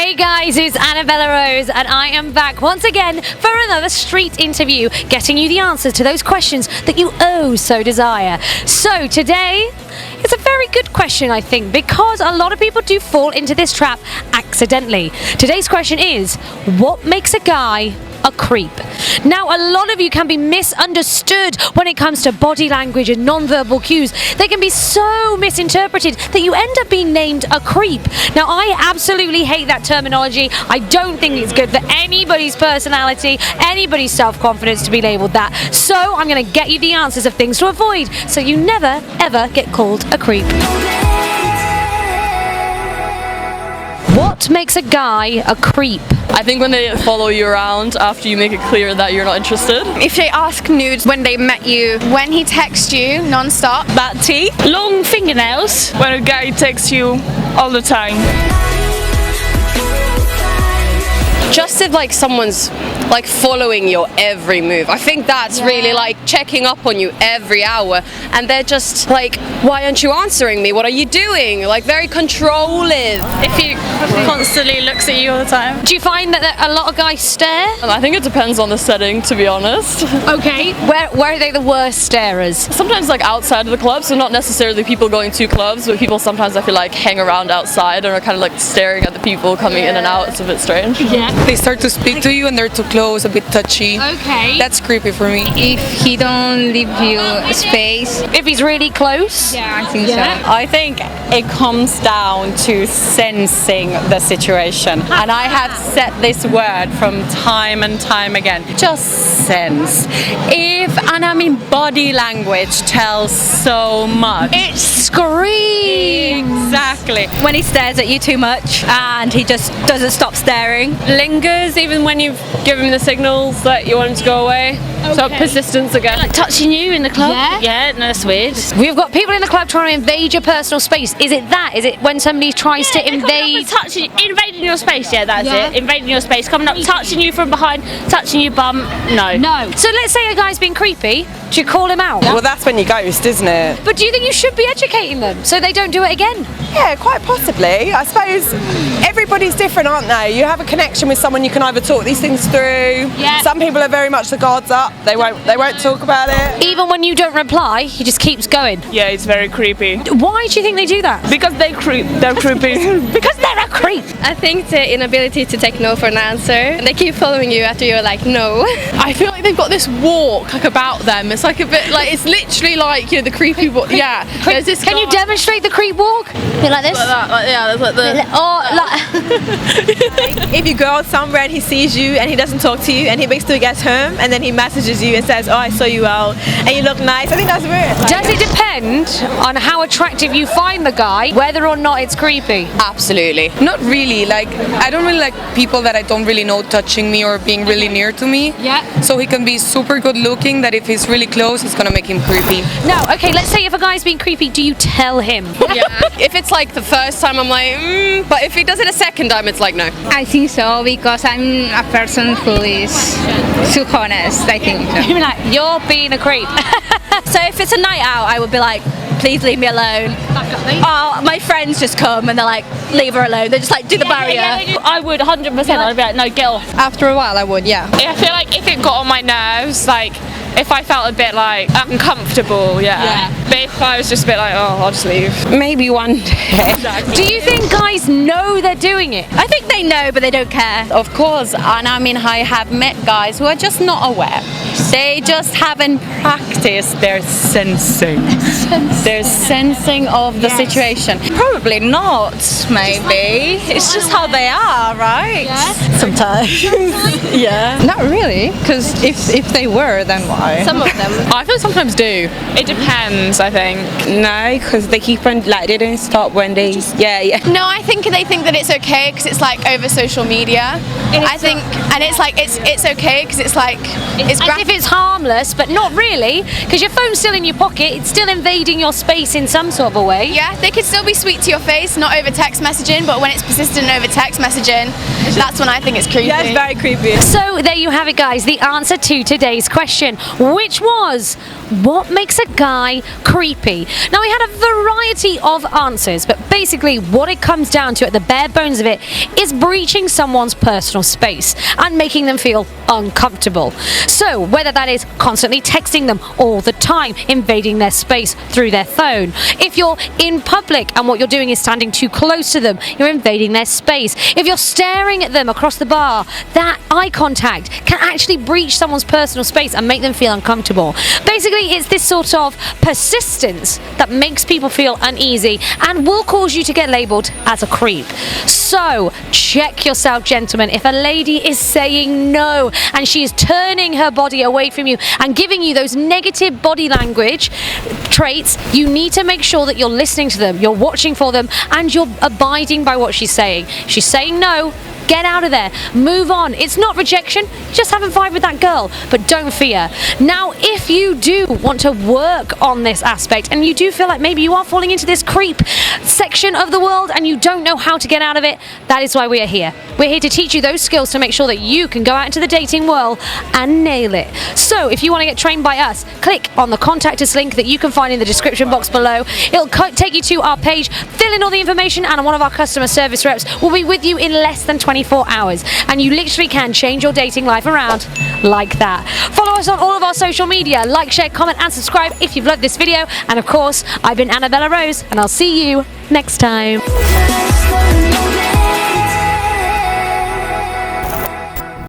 Hey guys, it's Annabella Rose and I am back once again for another street interview, getting you the answers to those questions that you oh so desire. So today, it's a very good question, I think, because a lot of people do fall into this trap accidentally. Today's question is, what makes a guy a creep? Now, a lot of you can be misunderstood when it comes to body language and non-verbal cues. They can be so misinterpreted that you end up being named a creep. Now, I absolutely hate that terminology. I don't think it's good for anybody's personality, anybody's self-confidence to be labelled that. So I'm going to get you the answers of things to avoid so you never, ever get called a creep. What makes a guy a creep? I think when they follow you around after you make it clear that you're not interested. If they ask nudes when they met you, when he texts you non-stop. Bad teeth. Long fingernails. When a guy texts you all the time. Just if like someone's like following your every move. I think that's really like checking up on you every hour and they're just like, why aren't you answering me? What are you doing? Like very controlling. If he constantly looks at you all the time. Do you find that a lot of guys stare? I think it depends on the setting, to be honest. Okay, where are they the worst starers? Sometimes like outside of the club, so not necessarily people going to clubs, but people sometimes I feel like hang around outside and are kind of like staring at the people coming in and out. It's a bit strange. Yeah. They start to speak to you and they're too close, a bit touchy. Okay. That's creepy for me. If he don't leave you space. If he's really close? Yeah, I think so. I think it comes down to sensing the situation. And I have said this word from time and time again. Just sense. And I mean body language tells so much. It screams! Exactly. When he stares at you too much and he just doesn't stop staring. Lingers even when you've given him the signals that you want him to go away. Okay. So persistence again. Like touching you in the club? Yeah, no, that's weird. We've got people in the club trying to invade your personal space. Is it that? Is it when somebody tries to invade? Invading your space, yeah, that's it. Invading your space, coming up, touching you from behind, touching your bum, no. No. So let's say a guy's being creepy, do you call him out? Well, that's when you ghost, isn't it? But do you think you should be educating them so they don't do it again? Yeah, quite possibly. I suppose everybody's different, aren't they? You have a connection with someone, you can either talk these things through. Yeah. Some people are very much the guards up. They won't talk about it. Even when you don't reply, he just keeps going. Yeah, it's very creepy. Why do you think they do that? Because they're creepy. Because they're a creep. I think the inability to take no for an answer. And they keep following you after you're like, no. I feel like they've got this walk like about them. It's like a bit like, it's literally like, you know, the creepy walk. Yeah. There's this Can you guy- demonstrate the creep walk? Be like this? Like that, like, yeah, there's like the... Or like... If you go out somewhere and he sees you and he doesn't talk to you and he waits till he gets home and then he messages you and says, oh, I saw you out and you look nice. I think that's weird. Does it depend on how attractive you find the guy, whether or not it's creepy? Absolutely. Not really. Like, I don't really like people that I don't really know touching me or being really near to me. Yeah. So he can be super good looking, that if he's really close, it's gonna make him creepy. No, okay, let's say if a guy's being creepy, do you tell him? Yeah. If it's like the first time, I'm like, but if he does it a second time, it's like, no. I think so because I'm a person who is too honest, I think. You're like, you're being a creep. So if it's a night out, I would be like, please leave me alone. Oh, my friends just come and they're like, leave her alone. They just like do the barrier. I would 100%. I'd be like, no, get off. After a while, I would, yeah. I feel like if it got on my nerves, like if I felt a bit like uncomfortable, yeah. But if I was just a bit like, oh, I'll just leave. Maybe one day. Do you think guys know they're doing it? I think they know, but they don't care. Of course, and I mean I have met guys who are just not aware. They just haven't practiced their sensing. Their sensing of the situation. Probably not, maybe. It's just how they are, right? Yeah. Sometimes. Yeah. Not really, because if they were, then why? Some of them. I feel sometimes do. It depends, I think. No, because they keep on, like, they don't stop when they, yeah. No, I think they think that it's okay because it's like over social media. I think, and it's like it's okay because it's like it's As if it's harmless, but not really, because your phone's still in your pocket, it's still invading your space in some sort of a way. Yeah, they could still be sweet to your face, not over text messaging, but when it's persistent over text messaging, that's when I think it's creepy. Yeah, it's very creepy. So there you have it, guys, the answer to today's question. which was, what makes a guy creepy? Now, we had a variety of answers, but basically what it comes down to at the bare bones of it is breaching someone's personal space and making them feel uncomfortable. So whether that is constantly texting them all the time, invading their space through their phone, if you're in public and what you're doing is standing too close to them, you're invading their space. If you're staring at them across the bar, that eye contact can actually breach someone's personal space and make them feel uncomfortable. Basically, it's this sort of persistence that makes people feel uneasy and will cause you to get labelled as a creep. So check yourself, gentlemen. If a lady is saying no and she is turning her body away from you and giving you those negative body language traits, you need to make sure that you're listening to them, you're watching for them, and you're abiding by what she's saying. She's saying no, get out of there, move on. It's not rejection, just have a vibe with that girl, but don't fear. Now, if you do want to work on this aspect and you do feel like maybe you are falling into this creep section of the world and you don't know how to get out of it, that is why we are here. We're here to teach you those skills to make sure that you can go out into the dating world and nail it. So if you want to get trained by us, click on the contact us link that you can find in the description box below. It'll take you to our page, fill in all the information, and one of our customer service reps will be with you in less than 24 hours. And you literally can change your dating life around like that. Follow us on all of our social media. Like, share, comment, and subscribe if you've loved this video. And of course, I've been Annabella Rose, and I'll see you next time.